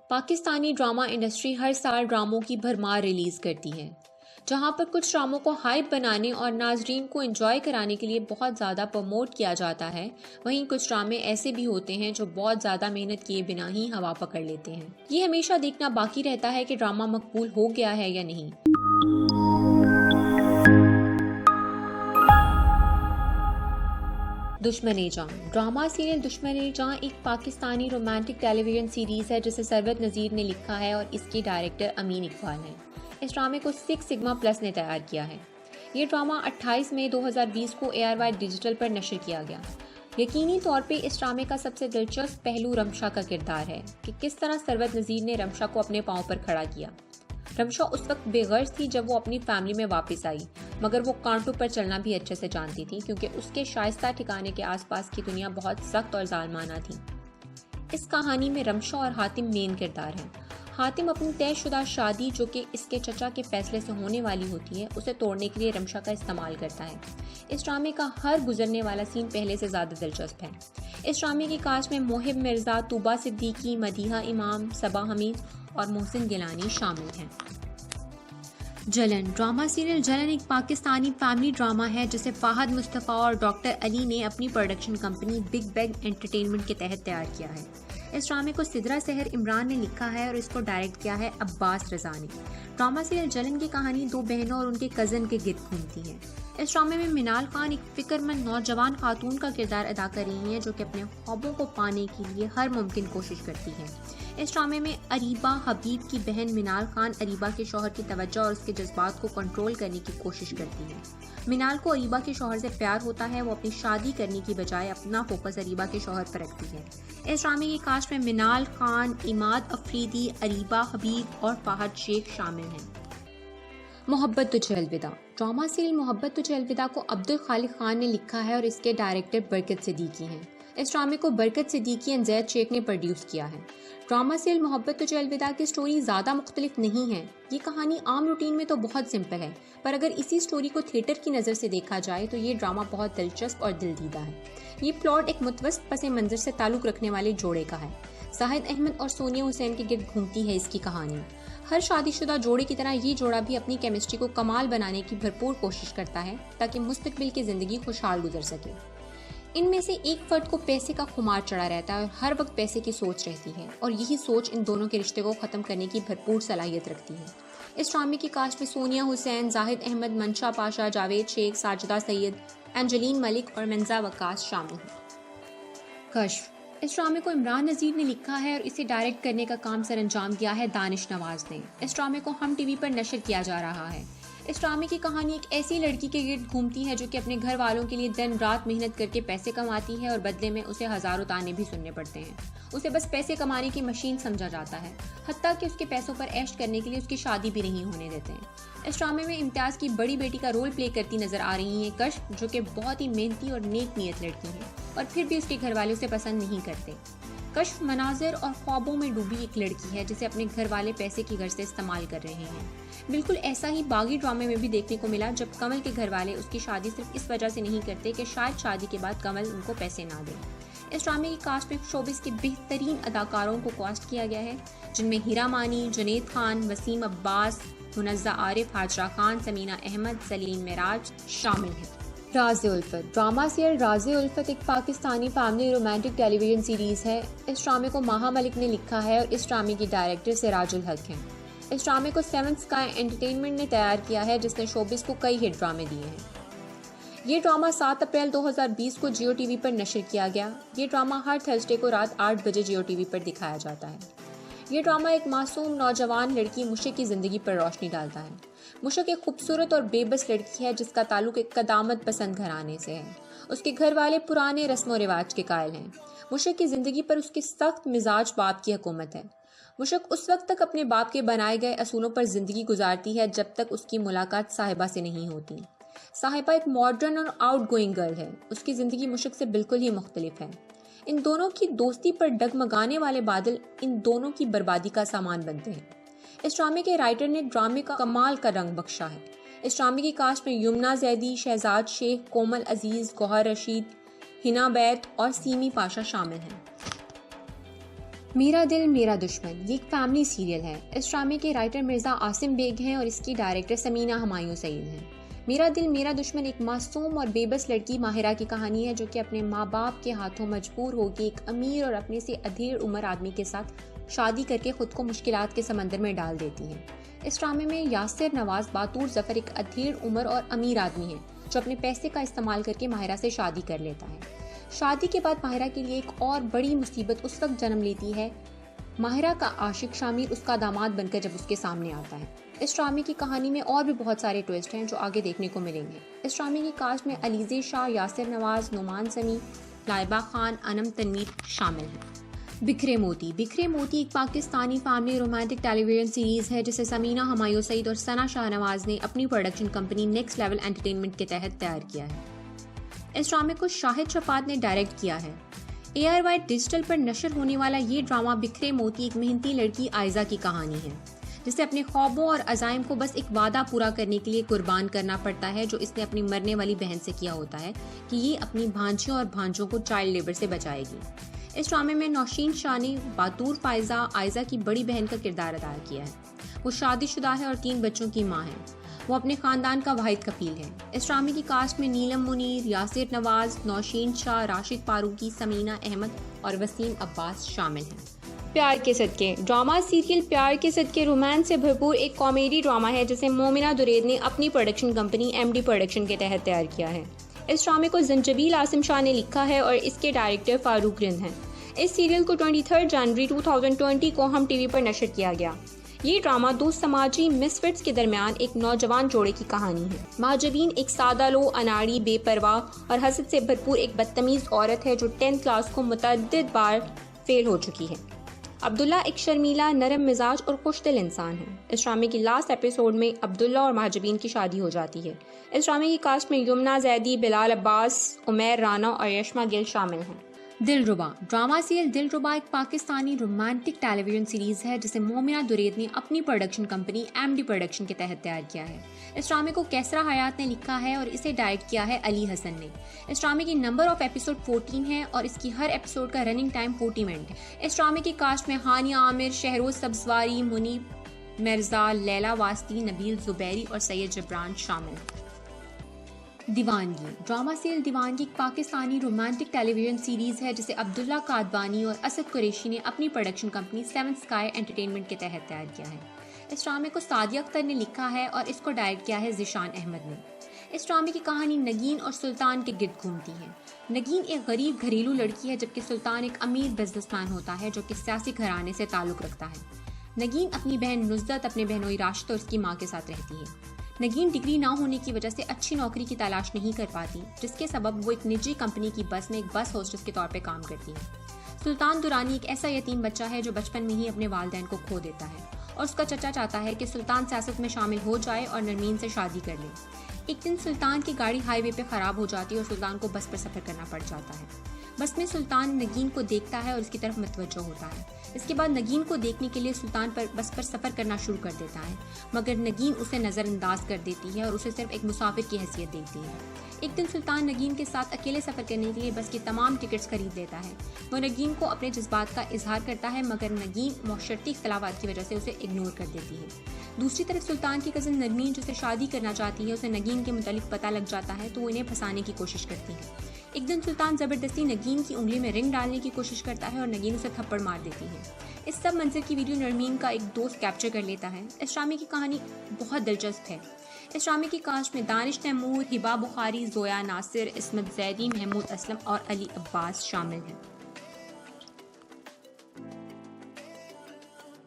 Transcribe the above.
Pakistani drama industry हर साल ड्रामों की भरमार रिलीज़ करती है, जहां पर कुछ ड्रामों को हाइप बनाने और नाजरीन को एंजॉय कराने के लिए बहुत ज़्यादा प्रमोट किया जाता है। वहीं कुछ ड्रामे ऐसे भी होते हैं जो बहुत ज़्यादा मेहनत किए बिना ही हवा पकड़ लेते हैं। ये हमेशा देखना बाकी रहता है कि ड्रामा मकबूल हो गया है या नहीं। दुश्मन-ए-जान ड्रामा सीरियल दुश्मन-ए-जान एक पाकिस्तानी रोमांटिक टेलीविजन सीरीज है जिसे सरवत नज़ीर ने लिखा है और इसके डायरेक्टर अमीन इकबाल हैं। इस ड्रामे को 6 सिग्मा प्लस ने तैयार किया है। ये ड्रामा 28 मई 2020 को ARY डिजिटल पर नशर किया गया। यकीनी तौर पे इस ड्रामे का सबसे दिलचस्प पहलू रमशा का किरदार है कि किस तरह सरवत नज़ीर ने रमशा को अपने पांव पर खड़ा किया। रमशा उस वक्त बेगर्ज थी जब वो अपनी फैमिली में वापस आई, मगर वो कांटों पर चलना भी अच्छे से जानती थी क्योंकि उसके शाइस्ता ठिकाने के आसपास की दुनिया बहुत सख्त और जालमाना थी। इस कहानी में रमशा और हातिम मेन किरदार हैं। हातिम अपनी तयशुदा शादी जो कि इसके चचा के फैसले से होने वाली होती है, उसे तोड़ने के लिए रमशा का इस्तेमाल करता है। इस ड्रामे का हर गुजरने वाला सीन पहले से ज़्यादा दिलचस्प है। इस ड्रामे की कास्ट में मोहिब मिर्ज़ा, तूबा सिद्दीकी, मदीहा इमाम, सबा हमीद और मोहसिन गिलानी शामिल हैं। जलन ड्रामा सीरियल जलन एक पाकिस्तानी फैमिली ड्रामा है जिसे फ़ाहद मुस्तफ़ा और डॉक्टर अली ने अपनी production company big bag entertainment के तहत तैयार किया है। इस ड्रामे को सिद्रा सहर इमरान ने लिखा है और इसको डायरेक्ट किया है अब्बास रज़ा ने। ड्रामा सीरियल जलन की कहानी 2 बहनों और उनके कज़न के गिर्द घूमती है। इस ड्रामे में मिनाल खान एक फिक्रमंद नौजवान खातून का किरदार अदा कर रही हैं जो कि अपने ख्वाबों को पाने के लिए हर मुमकिन कोशिश करती है। इस ड्रामे में अरीबा हबीब की बहन मिनाल खान अरीबा के शौहर की तवज्जो और उसके जज्बात को कंट्रोल करने की कोशिश करती है। मिनाल को अरीबा के शौहर से प्यार होता है, वो अपनी शादी करने की बजाय अपना फोकस अरीबा के शौहर पर रखती है। इस ड्रामे की कास्ट में मिनाल खान, इमाद अफरीदी, अरीबा हबीब और फाहद शेख शामिल हैं। मोहब्बत तुझे अलविदा ड्रामा सीरियल मोहब्बत तुझे अलविदा को अब्दुल खालिक खान ने लिखा है और इसके डायरेक्टर बरकत सिद्दीकी हैं। इस ड्रामे को बरकत सिद्दीकी और जैद शेख ने प्रोड्यूस किया है। ड्रामा सीरियल मोहब्बत तुझे अलविदा की स्टोरी ज़्यादा मुख्तलिफ नहीं है। ये कहानी आम रूटीन में तो बहुत सिंपल है, पर अगर इसी स्टोरी को थिएटर की नज़र से देखा जाए तो ये ड्रामा बहुत दिलचस्प और दिलदीदा है। ये प्लॉट एक मुतवस्सित पस मंज़र से ताल्लुक़ रखने वाले जोड़े का है। जाहिद अहमद और सोनिया हुसैन के गिर्द घूमती है इसकी कहानी। हर शादीशुदा जोड़े की तरह ये जोड़ा भी अपनी केमिस्ट्री को कमाल बनाने की भरपूर कोशिश करता है ताकि मुस्तकबिल की ज़िंदगी खुशहाल गुजर सके। इनमें से एक फर्द को पैसे का खुमार चढ़ा रहता है और हर वक्त पैसे की सोच रहती है और यही सोच इन दोनों के रिश्ते को ख़त्म करने की भरपूर सलाहियत रखती है। इस ड्रामे की कास्ट में सोनिया हुसैन, जाहिद अहमद, मंशा पाशा, जावेद शेख, साजिदा सैयद, एंजलीन मलिक और मंजा वक्कास शामिल हैं। कश्फ इस ड्रामे को इमरान नज़ीर ने लिखा है और इसे डायरेक्ट करने का काम सर अंजाम दिया है दानिश नवाज ने। इस ड्रामे को हम टीवी पर नशर किया जा रहा है। इस ड्रामे की कहानी एक ऐसी लड़की के गिर्द घूमती है जो कि अपने घर वालों के लिए दिन रात मेहनत करके पैसे कमाती है और बदले में उसे हज़ारों ताने भी सुनने पड़ते हैं। उसे बस पैसे कमाने की मशीन समझा जाता है, हत्ता कि उसके पैसों पर ऐश करने के लिए उसकी शादी भी नहीं होने देते हैं। इस ड्रामे में इम्तियाज़ की बड़ी बेटी का रोल प्ले करती नजर आ रही हैं कश्फ, जो कि बहुत ही मेहनती और नेक नीयत लड़की है और फिर भी उसके घर वाले उसे पसंद नहीं करते। कश्फ मनाजिर और ख्वाबों में डूबी एक लड़की है जिसे अपने घर वाले पैसे की गर्ज से इस्तेमाल कर रहे हैं। बिल्कुल ऐसा ही बागी ड्रामे में भी देखने को मिला जब कमल के घर वाले उसकी शादी सिर्फ इस वजह से नहीं करते कि शायद शादी के बाद कमल उनको पैसे ना दे। इस ड्रामे की कास्ट में शोबिस के बेहतरीन अदाकारों को कास्ट किया गया है, जिनमें हीरा मानी, जुनैद खान, वसीम अब्बास, मुनज़्ज़ा आरिफ, हाजरा खान, समीना अहमद, सलीम मेराज शामिल हैं। राज़-ए-उल्फ़त ड्रामा सीरियल राज़-ए-उल्फ़त एक Pakistani family romantic television series है। इस ड्रामे को माहा मलिक ने लिखा है और इस ड्रामे की डायरेक्टर सिराजुल हक हैं। इस ड्रामे को 7 स्काई एंटरटेनमेंट ने तैयार किया है जिसने शोबिस को कई हिट ड्रामे दिए हैं। ये ड्रामा 7 अप्रैल 2020 को जियो टीवी पर नशर किया गया। ये ड्रामा हर थर्सडे को रात 8 बजे जियो टीवी पर दिखाया जाता है। ये ड्रामा एक मासूम नौजवान लड़की मुशक की ज़िंदगी पर रोशनी डालता है। मुशक एक खूबसूरत और बेबस लड़की है जिसका ताल्लुक एक कदामत पसंद घराने से है। उसके घर वाले पुराने रस्म व रिवाज के कायल हैं। मुशक की ज़िंदगी पर उसके सख्त मिजाज बाप की हुकूमत है। मुशक उस वक्त तक अपने बाप के बनाए गए असूलों पर ज़िंदगी गुजारती है जब तक उसकी मुलाकात साहिबा से नहीं होती। साहिबा एक मॉडर्न और आउटगोइंग गर्ल है। उसकी ज़िंदगी मुशक से बिल्कुल ही मुख्तलिफ है। इन दोनों की दोस्ती पर डगमगाने वाले बादल इन दोनों की बर्बादी का सामान बनते हैं। इस ड्रामे के राइटर ने ड्रामे का कमाल का रंग बख्शा है। इस ड्रामे की कास्ट में युमना जैदी, शहजाद शेख, कोमल अजीज़, गौहर रशीद, हिना बैत और सीमी पाशा शामिल हैं। मेरा दिल मेरा दुश्मन ये एक फैमिली सीरियल है। इस ड्रामे के राइटर मिर्ज़ा आसिम बेग हैं और इसकी डायरेक्टर समीना हमायूं सईद हैं। मेरा दिल मेरा दुश्मन एक मासूम और बेबस लड़की माहिरा की कहानी है जो कि अपने माँ बाप के हाथों मजबूर होकर एक अमीर और अपने से अधेड़ उम्र आदमी के साथ शादी करके खुद को मुश्किलात के समंदर में डाल देती है। इस ड्रामे में यासिर नवाज बातूर जफर एक अधेड़ उम्र और अमीर आदमी है जो अपने पैसे का इस्तेमाल करके माहिरा से शादी कर लेता है। शादी के बाद माहिरा के लिए एक और बड़ी मुसीबत उस वक्त जन्म लेती है। माहिरा का आशिक शामिर उसका दामाद बनकर जब उसके सामने आता है। इस ड्रामे की कहानी में और भी बहुत सारे ट्विस्ट हैं जो आगे देखने को मिलेंगे। इस ड्रामे की कास्ट में अलीज़े शाह, यासिर नवाज, नुमान समी, लाइबा खान, अनम तनवीर शामिल हैं। बिखरे मोती एक Pakistani family romantic television series है जिसे समीना हमायूं सईद और सना शाहनवाज ने अपनी production company next level entertainment के तहत तैयार किया है। इस ड्रामे को शाहिद शफात ने डायरेक्ट किया है। ARY डिजिटल पर नशर होने वाला ये ड्रामा बिखरे मोती एक मेहनती लड़की आयजा की कहानी है जिसे अपने ख्वाबों और अज़ाइम को बस एक वादा पूरा करने के लिए कुर्बान करना पड़ता है जो इसने अपनी मरने वाली बहन से किया होता है कि ये अपनी भांजियों और भांजों को चाइल्ड लेबर से बचाएगी। इस ड्रामे में नौशीन शाह ने बातूर फायजा आयजा की बड़ी बहन का किरदार अदा किया है। वो शादीशुदा है और 3 बच्चों की माँ है। वो अपने खानदान का वाहिद कफील है। इस ड्रामे की कास्ट में नीलम मुनीर, यासिर नवाज, नौशीन शाह, राशिद फारूकी, समीना अहमद और वसीम अब्बास शामिल हैं। प्यार के सदके ड्रामा सीरियल प्यार के सदके रोमांस से भरपूर एक कॉमेडी ड्रामा है जिसे मोमिना दुरैद ने अपनी प्रोडक्शन कंपनी MD प्रोडक्शन के तहत तैयार किया है। इस ड्रामे को जंजबील आसिम शाह ने लिखा है और इसके डायरेक्टर फारूक रिंद हैं। इस सीरियल को 23 जनवरी 2020 को हम TV पर नशर किया गया। ये ड्रामा 2 समाजी मिसफिट्स के दरमियान एक नौजवान जोड़े की कहानी है। माजबीन एक सादालो, अनाड़ी, बेपरवाह और हसद से भरपूर एक बदतमीज औरत है जो 10th क्लास को मुतअद्दिद बार फेल हो चुकी है। अब्दुल्ला एक शर्मीला, नरम मिजाज और खुशदिल इंसान है। इस ड्रामे की लास्ट एपिसोड में अब्दुल्ला और माजबीन की शादी हो जाती है। इस ड्रामे की कास्ट में यमुना जैदी, बिलाल अब्बास, उमैर राना और यशमा गिल शामिल हैं। दिलरुबा ड्रामा सीरियल दिलरुबा एक पाकिस्तानी रोमांटिक टेलीविजन सीरीज है जिसे मोमिना दुरैद ने अपनी प्रोडक्शन कंपनी MD प्रोडक्शन के तहत तैयार किया है। इस ड्रामे को कैसरा हयात ने लिखा है और इसे डायरेक्ट किया है अली हसन ने। इस ड्रामे की नंबर ऑफ एपिसोड 14 है और इसकी हर एपिसोड का रनिंग टाइम 40 मिनट है। इस ड्रामे की कास्ट में हानिया आमिर, शहरोज सब्जवारी, मुनीब मिर्जा, लैला वास्ती, नबील जुबैरी और सैयद जबरान शामिल हैं। दीवानगी ड्रामा सीरियल दीवानगी एक पाकिस्तानी रोमांटिक टेलीविजन सीरीज है जिसे अब्दुल्ला कादवानी और असद कुरैशी ने अपनी प्रोडक्शन कंपनी 7 स्काई एंटरटेनमेंट के तहत तैयार किया है। इस ड्रामे को सादिया अख्तर ने लिखा है और इसको डायरेक्ट किया है ज़िशान अहमद ने। इस ड्रामे की कहानी नगीन और सुल्तान के गिर्द घूमती है। नगीन एक गरीब घरेलू लड़की है जबकि सुल्तान एक अमीर बिजनेसमैन होता है जो कि सियासी घराने से ताल्लुक़ रखता है। नगीन अपनी बहन नुज़रत, अपने बहनोई राशिद और उसकी माँ के साथ रहती है। नगीन डिग्री ना होने की वजह से अच्छी नौकरी की तलाश नहीं कर पाती जिसके सबब वो एक निजी कंपनी की बस में एक बस होस्टेस के तौर पे काम करती है। सुल्तान दुरानी एक ऐसा यतीम बच्चा है जो बचपन में ही अपने वालिदैन को खो देता है और उसका चचा चाहता है कि सुल्तान सियासत में शामिल हो जाए और नरमीन से शादी कर ले। एक दिन सुल्तान की गाड़ी हाईवे पे ख़राब हो जाती है और सुल्तान को बस पर सफ़र करना पड़ जाता है। बस में सुल्तान नगीन को देखता है और उसकी तरफ मुतवज्जो होता है। इसके बाद नगीन को देखने के लिए सुल्तान पर बस पर सफ़र करना शुरू कर देता है मगर नगीन उसे नज़रअंदाज कर देती है और उसे सिर्फ एक मुसाफिर की हैसियत देखती है। एक दिन सुल्तान नगीन के साथ अकेले सफ़र करने के लिए बस की तमाम टिकट्स खरीद लेता है। वो नगीन को अपने जज्बात का इजहार करता है मगर नगीन मौशरती इख्तलाफात की वजह से उसे इग्नोर कर देती है। दूसरी तरफ सुल्तान की कज़न नरमीन जिसे शादी करना चाहती है उसे नगीन के मुतालिक पता लग जाता है तो वो इन्हें फंसाने की कोशिश करती है। एक दिन सुल्तान ज़बरदस्ती नगीन की उंगली में रिंग डालने की कोशिश करता है और नगीन उसे थप्पड़ मार देती है। इस सब मंजर की वीडियो नरमीन का एक दोस्त कैप्चर कर लेता है। इस ड्रामे की कहानी बहुत दिलचस्प है। इस ड्रामे की कास्ट में दानिश तैमूर, हिबा बुखारी, जोया नासिर, इस्मत जैदी, महमूद असलम और अली अब्बास शामिल हैं।